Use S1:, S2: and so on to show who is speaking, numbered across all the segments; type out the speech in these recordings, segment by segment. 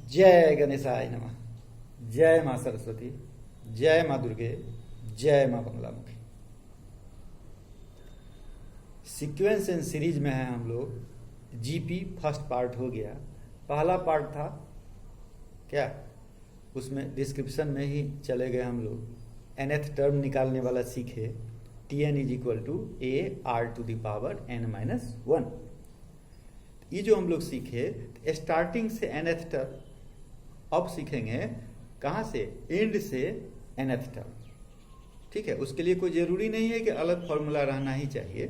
S1: जय गणेशाय नमः। जय माँ सरस्वती, जय माँ दुर्गे, जय माँ बंगलामुखी। सीक्वेंस एंड सीरीज में है हम लोग। जीपी फर्स्ट पार्ट हो गया। पहला पार्ट था क्या, उसमें डिस्क्रिप्शन में ही चले गए हम लोग। nth टर्म निकालने वाला सीखे। Tn is equal to A R to the power n-1। ये जो हम लोग सीखे स्टार्टिंग से nth टर्म, अब सीखेंगे कहाँ से, एंड से nth टर्म। ठीक है, उसके लिए कोई जरूरी नहीं है कि अलग फॉर्मूला रहना ही चाहिए,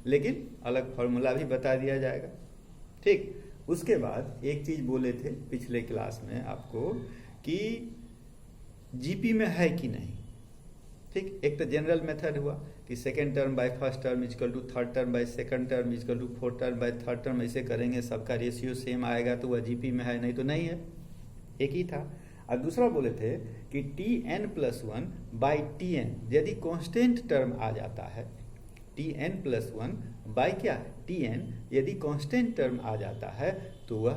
S1: लेकिन अलग फॉर्मूला भी बता दिया जाएगा। ठीक, उसके बाद एक चीज बोले थे पिछले क्लास में आपको कि जीपी में है कि नहीं। ठीक, एक तो जनरल मेथड हुआ कि second term by first term is equal to third term by second term is equal to fourth term by third term. ऐसे करेंगे, सबका रेशियो सेम आएगा तो वह जीपी में है, नहीं तो नहीं है। एक ही था। और दूसरा बोले थे कि Tn+1 बाई Tn यदि कांस्टेंट टर्म आ जाता है, Tn+1 बाई क्या है Tn यदि कांस्टेंट टर्म आ जाता है तो वह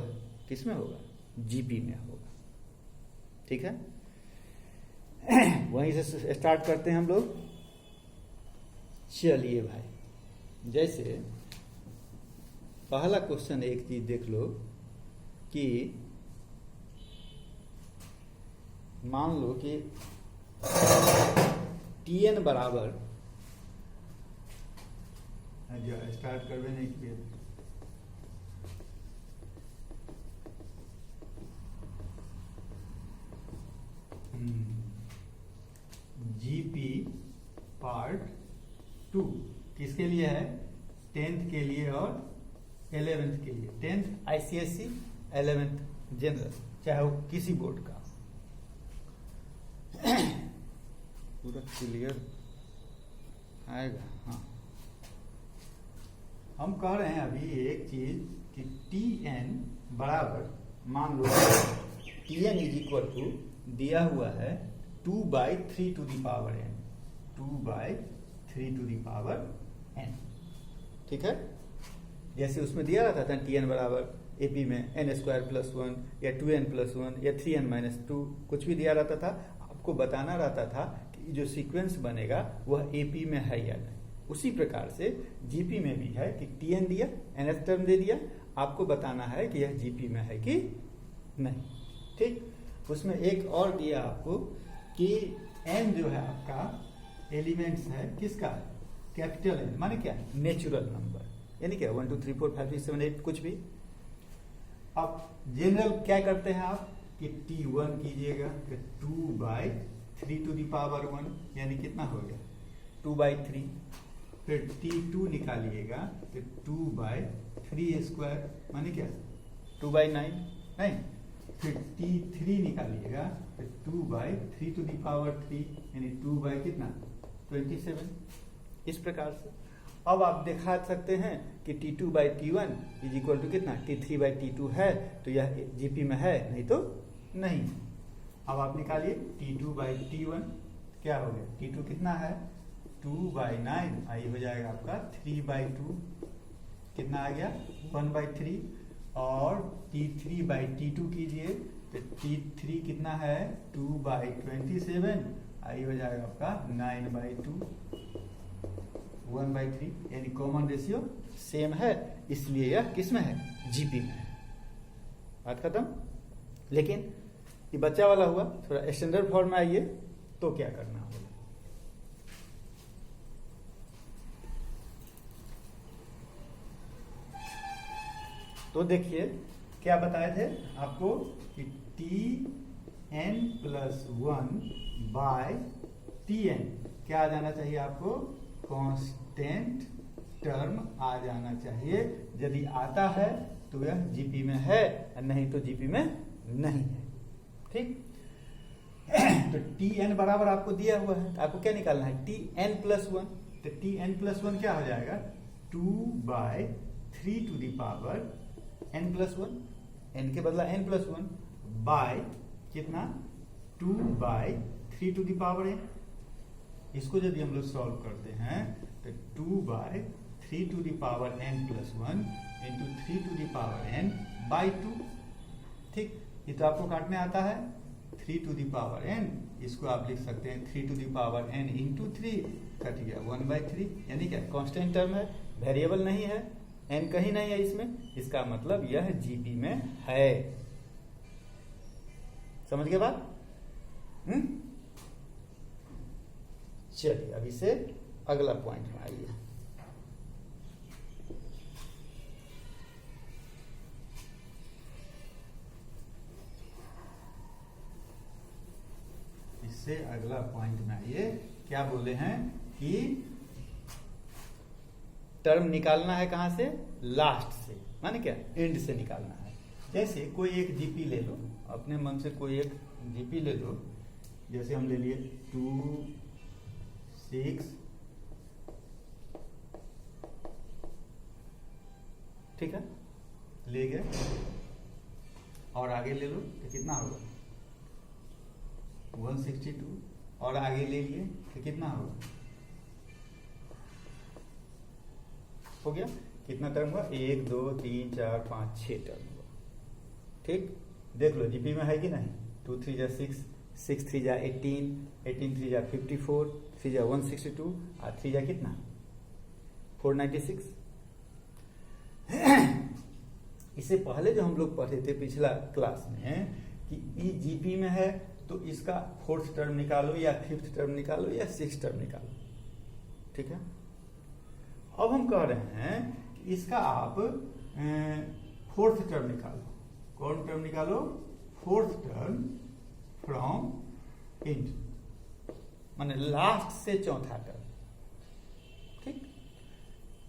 S1: किस में होगा, जीपी में होगा। ठीक है, वहीं से स्टार्ट करते हैं हम लोग। चलिए भाई, जैसे पहला क्वेश्चन एक चीज देख लो कि मान लो कि Tn बराबर, स्टार्ट करवे नहीं किए, जीपी पार्ट 2 किसके लिए है, 10th के लिए और 11th के लिए। 10th आईसीएसई, 11th जनरल, चाहे वो किसी बोर्ड का। पूरा क्लियर आएगा। हाँ, हम कह रहे हैं अभी एक चीज कि Tn बराबर, मान लो Tn इज इक्वल टू दिया हुआ है 2/3 to the power n, 2/3 to the power n। ठीक है, जैसे उसमें दिया रहता था Tn बराबर एपी में n² + 1 या 2n+1 या 3n-2, कुछ भी दिया रहता था। आपको बताना रहता था कि जो सीक्वेंस बनेगा वह एपी में है या नहीं। उसी प्रकार से जीपी में भी है कि Tn दिया, nth टर्म दे दिया, आपको बताना है कि यह जीपी में है कि नहीं। ठीक, उसमें एक और दिया आपको कि n जो है आपका एलिमेंट्स है किसका, कैपिटल N, माने क्या, नेचुरल नंबर, यानी क्या 1 2 3 4 5 6 7 8 कुछ भी। अब जनरल क्या करते हैं आप कि T1 कीजिएगा तो 2/3 टू दी पावर 1, यानी कितना हो गया 2/3। फिर T2 निकालिएगा तो 2/3² माने क्या 2/9, नहीं। फिर T3 निकालिएगा तो 2/3 टू दी पावर 3, यानी 2 कितना 27। इस प्रकार से अब आप दिखा सकते हैं कि T2/T1 इज इक्वल टू कितना T3/T2 है, तो यह जीपी में है, नहीं तो नहीं। अब आप निकालिए T2/T1 क्या हो गया, T2 कितना है 2/9, आई हो जाएगा आपका 3/2, कितना आ गया 1/3। और T3/T2 कीजिए तो T3 कितना है 2/27, आई हो जाएगा आपका 9/2, 1/3, यानी कॉमन रेशियो सेम है, इसलिए यह किस में है, जीपी में है। बात खत्म। लेकिन ये बच्चा वाला हुआ, थोड़ा स्टैंडर्ड फॉर्म में आइए तो क्या करना होगा। तो देखिए क्या बताए थे आपको कि Tn+1 बाय Tn क्या आ जाना चाहिए आपको, कांस्टेंट टर्म आ जाना चाहिए। यदि आता है तो यह जीपी में है, नहीं तो जीपी में नहीं है। ठीक, तो Tn बराबर आपको दिया हुआ है, तो आपको क्या निकालना है Tn+1। तो Tn+1 क्या हो जाएगा 2/3 to the power n+1, n के बदला n+1 बाय कितना 2/3 टू दी पावर n। इसको यदि हम लोग सॉल्व करते हैं तो 2/3 to the power n+1 into 3 to the power n/2। ठीक, ये तो आपको काटने आता है, 3 टू द पावर n, इसको आप लिख सकते हैं 3 to the power n into 3, cut गया 1/3, यानी क्या कांस्टेंट टर्म है, वेरिएबल नहीं है, n कहीं नहीं है इसमें, इसका मतलब यह जीपी में है। समझ गए बात? चलिए अभी से अगला पॉइंट में आइए। इससे अगला पॉइंट में आइए, क्या बोले हैं कि टर्म निकालना है कहां से? लास्ट से, माने क्या एंड से निकालना है। जैसे कोई एक जीपी ले लो, अपने मन से कोई एक जीपी ले लो, जैसे हम ले लिए 2 6, ठीक है, ले गए, और आगे ले लो तो कितना होगा 162, और आगे ले लिए तो कितना होगा, हो गया कितना टर्म हुआ, 1 2 3 4 5 6 टर्म हुआ। ठीक, देख लो जीपी में है कि नहीं, 2 3 जा 6, 6 3 जा 18, 18 3 जा 54, 3 जा 162, और 3 जा कितना 496। इससे पहले जो हम लोग पढ़े थे पिछला क्लास में कि ई जीपी में है तो इसका 4th टर्म निकालो या 5th टर्म निकालो या 6th टर्म निकालो, ठीक है। अब हम कह रहे हैं कि इसका आप 4th टर्म निकालो। कौन टर्म निकालो? 4th टर्म फ्रॉम इंट, माने लास्ट से चौथा टर्म। ठीक,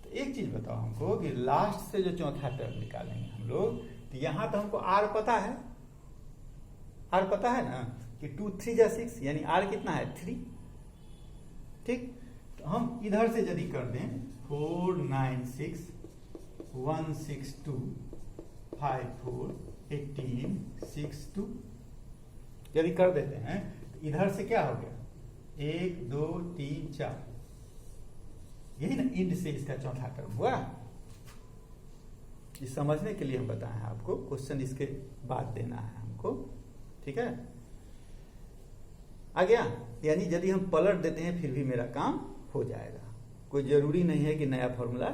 S1: तो एक चीज बताओ हमको कि लास्ट से जो चौथा टर्म निकालेंगे हम लोग, तो यहां तो हमको आर पता है, आर पता है ना कि 2 3 जा 6, यानी आर कितना है 3। ठीक, तो हम इधर से यदि कर दें 4 9 6 1 6 2 5 4 18 6 2, यदि कर देते हैं तो इधर से क्या हो गया 1 2 3 4, यही ना इंड से इसका चौथा टर्म हुआ। ये समझने के लिए हम बताएं आपको, क्वेश्चन इसके बाद देना है हमको, ठीक है। आ गया, यानी यदि हम पलट देते हैं फिर भी मेरा काम हो जाएगा, कोई जरूरी नहीं है कि नया फॉर्मूला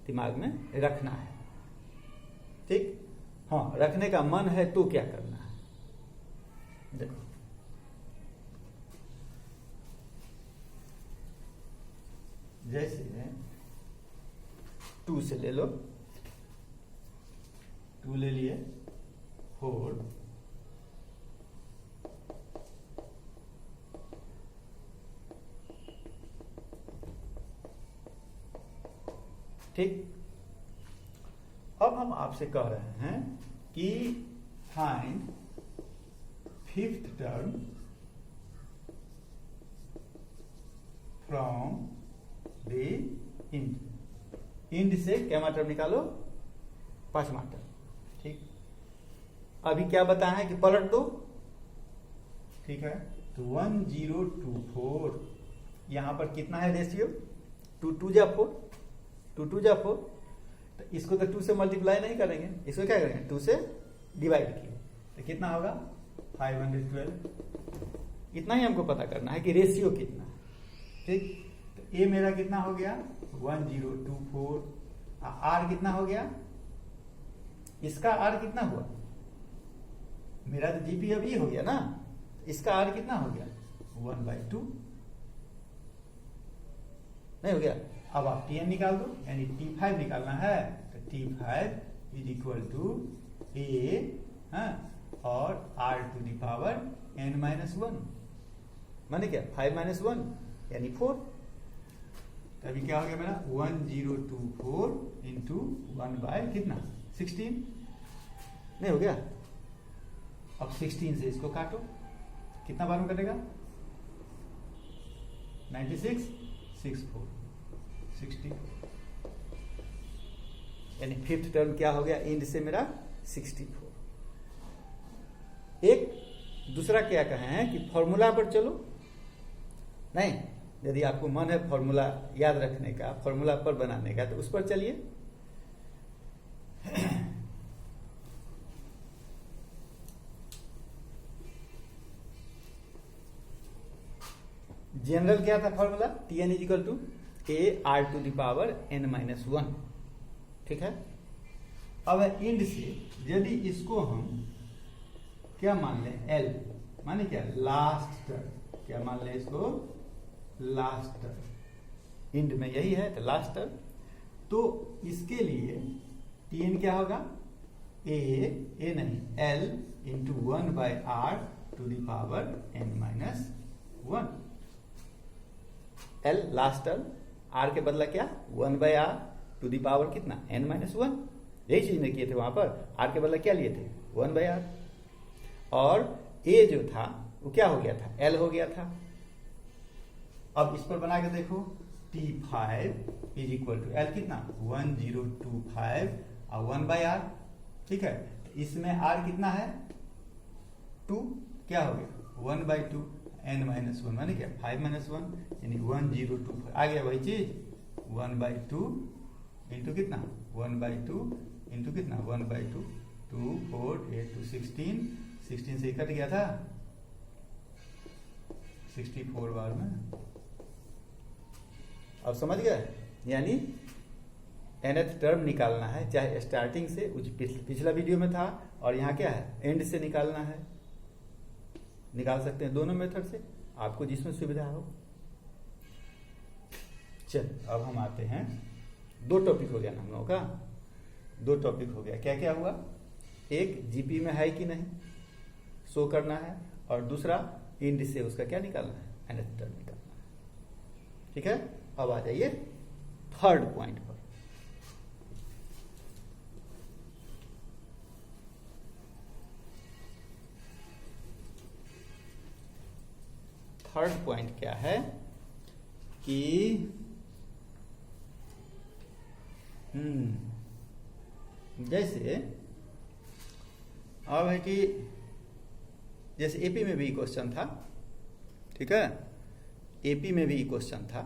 S1: दिमाग में रखना है। ठीक, हाँ रखने का मन है तो क्या करना है, देखो जैसे 2 से ले लो, 2 ले लिए 4 ठीक। अब हम आपसे कह रहे हैं कि find 5th term from the end. End से क्या टर्म निकालो 5वां टर्म। ठीक, अभी क्या बताया है कि पलट दो, ठीक है। तो 1024, यहां पर कितना है रेशियो 2 2 जा 4, 2 2 जा 4, तो इसको तो 2 से मल्टीप्लाई नहीं करेंगे, इसको क्या करेंगे 2 से डिवाइड किए, तो कितना होगा 512। इतना ही हमको पता करना है कि रेशियो कितना है। ठीक, तो ये मेरा कितना हो गया 1024, आर कितना हो गया, इसका आर कितना हुआ, मेरा तो जीपी अब ये हो गया ना, इसका आर कितना हो गया 1/2, नहीं हो गया। अब आप Tn निकाल दो, यानी T5 निकालना है, तो T5 इज इक्वल टू ए और R to the power n-1, माने क्या 5 - 1 यानी 4। तो अभी क्या हो गया मेरा 1024 इंटू 1 कितना 16, नहीं हो गया। अब 16 से इसको काटो, कितना बार में कटेगा 96 6 4 60, यानी 5th टर्म क्या हो गया इंड से मेरा 64। एक दूसरा क्या कहे हैं कि फॉर्मूला पर चलो, नहीं यदि आपको मन है फॉर्मूला याद रखने का, फॉर्मूला पर बनाने का, तो उस पर चलिए। जनरल क्या था formula, T N is equal to A R to the power N minus 1, ठीक है। अब इंड से यदि इसको हम क्या मान लें, एल माने क्या, लास्ट टर्म, क्या मान लें इसको, लास्ट टर्म, इंड में यही है तो लास्ट टर्म, तो इसके लिए टी एन क्या होगा, ए नहीं, L into 1/r to the power n minus 1। L last term, R के बदला क्या, 1/r टू द पावर कितना, n माइनस 1। यही चीज ने किए थे वहां पर, आर के बदला क्या लिए थे, 1/r, और ए जो था वो क्या हो गया था, एल हो गया था। अब इस पर बना के देखो, T5 is equal to L कितना, 1025 और 1/r, ठीक है। इसमें r कितना है, 2, क्या हो गया 1/2 n माइनस 1 माने क्या 5 माइनस 1 यानी 1025 आ गया वही चीज, 1/2 इंटू कितना 1/2 इंटू कितना 1/2, 2 4 8 2 16 से कट गया था 64 बार में। अब समझ गए, यानी nth टर्म निकालना है, चाहे स्टार्टिंग से, पिछला वीडियो में था, और यहाँ क्या है, एंड से निकालना है। निकाल सकते हैं दोनों मेथड से, आपको जिसमें सुविधा हो। चल अब हम आते हैं, 2 टॉपिक हो गया ना हम लोगों का, 2 टॉपिक हो गया। क्या क्या हुआ, एक जीपी में है कि नहीं शो करना है, और दूसरा इंड से उसका क्या निकालना है, nth टर्म निकालना है, ठीक है। अब आ जाइए थर्ड पॉइंट पर। थर्ड पॉइंट क्या है कि जैसे अब है कि जैसे एपी में भी क्वेश्चन था, ठीक है, एपी में भी क्वेश्चन था।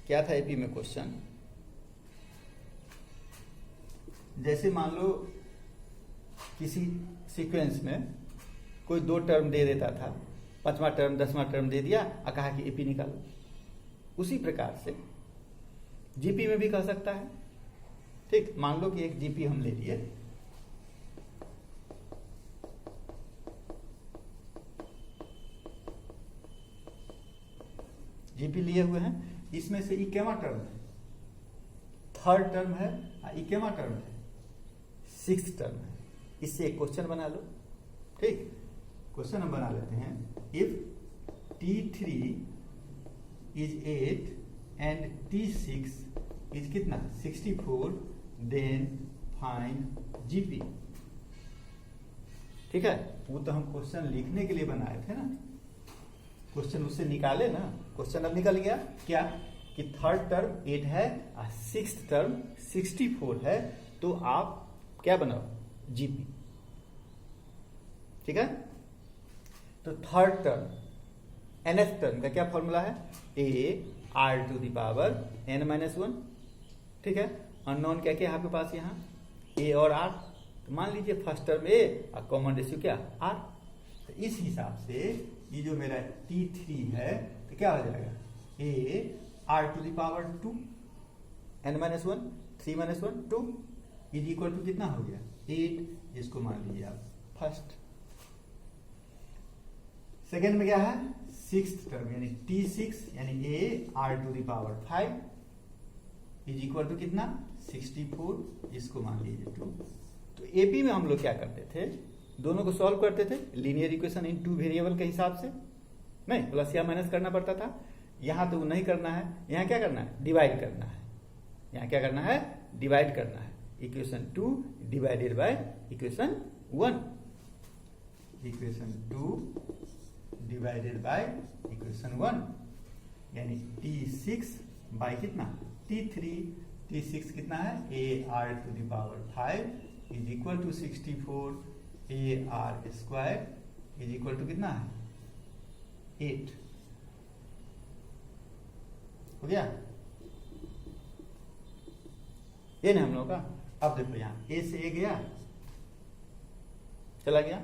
S1: क्या था एपी में क्वेश्चन, जैसे मान लो किसी सीक्वेंस में कोई 2 टर्म दे देता था, 5वां टर्म 10वां टर्म दे दिया और कहा कि एपी निकालो। उसी प्रकार से जीपी में भी कह सकता है, ठीक। मान लो कि एक जीपी हम ले लिए, जीपी लिए हुए हैं, इसमें से ई केमा टर्म है, थर्ड टर्म है, ई केमा टर्म है, 6th टर्म है। इससे एक क्वेश्चन बना लो, ठीक। क्वेश्चन हम बना लेते हैं, if T3 is 8 and T6 is कितना 64 देन फाइंड जीपी, ठीक है। वो तो हम क्वेश्चन लिखने के लिए बनाए थे ना, क्वेश्चन उससे निकाले ना, क्वेश्चन अब निकल गया क्या कि थर्ड टर्म 8 है और 6th टर्म 64 है, तो आप क्या बनाओ, जीपी, ठीक है। तो थर्ड टर्म nth टर्म का क्या फॉर्मूला है, A R to the power n minus 1, ठीक है। अननोन क्या क्या आपके पास, यहाँ ए और आर, तो मान लीजिए फर्स्ट टर्म ए और कॉमन रेशियो क्या आर, तो इस हिसाब से ये जो मेरा T3 है तो क्या हो जाएगा, A R to the power 2 n minus 1 3 minus 1 2 is equal to कितना हो गया 8, इसको मान लीजिए आप फर्स्ट। सेकेंड में क्या है, 6th टर्म यानी T6 यानी A R to the power 5 is equal to कितना 64, इसको मान लीजिए 2। तो एपी में हम लोग क्या करते थे, दोनों को सॉल्व करते थे लीनियर इक्वेशन इन 2 वेरिएबल के हिसाब से, नहीं प्लस या माइनस करना पड़ता था। यहां तो नहीं करना है, यहां क्या करना है, डिवाइड करना है। यहां क्या करना है, डिवाइड करना है, equation 2 divided by equation 1, equation 2 divided by equation 1, यानी T6 बाय कितना T3, T6 कितना है, A R to the power 5 is equal to 64, A R square is equal to कितना है 8, हो गया ये ना हम लोग का। अब देखो यहाँ ए से ए गया, चला गया,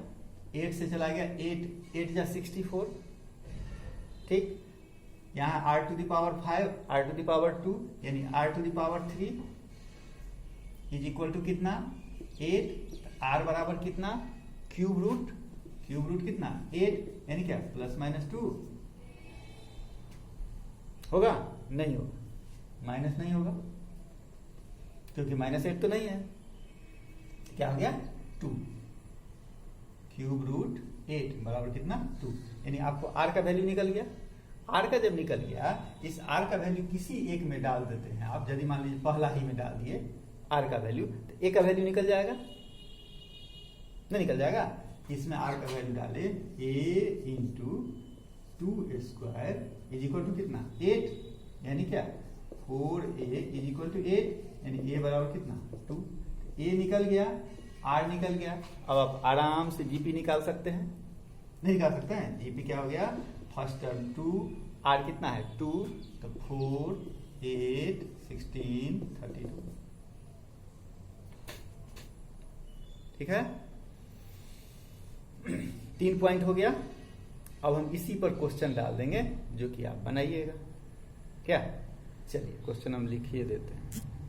S1: 8 से चला गया 8 8 जा 64, ठीक, यहाँ r to the power 5, r to the power 2 यानी r to the power 3 is equal to कितना 8, r बराबर कितना क्यूब रूट कितना 8 यानी क्या प्लस माइनस 2 होगा, नहीं होगा, माइनस नहीं होगा क्योंकि -8 तो नहीं है, क्या हो गया 2 क्यूब रूट 8 बराबर कितना 2, यानी आपको r का वैल्यू निकल गया। r का जब निकल गया, इस r का वैल्यू किसी एक में डाल देते हैं आप, यदि मान लीजिए पहला ही में डाल दिए r का वैल्यू, तो a का वैल्यू निकल जाएगा, नहीं निकल जाएगा, इसमें r का वैल्यू डाले a into 2 square is equal to कितना 8, यानी क्या 4a इज इक्वल टू 8, यानी a बराबर कितना 2, a निकल गया, r निकल गया। अब आप आराम से जीपी निकाल सकते हैं, नहीं निकाल सकते हैं, जीपी क्या हो गया फर्स्ट टर्म 2, r कितना है 2, तो 4 8 16 32, ठीक है 3 पॉइंट हो गया। अब हम इसी पर क्वेश्चन डाल देंगे जो कि आप बनाइएगा, क्या चलिए क्वेश्चन हम लिखिए देते हैं।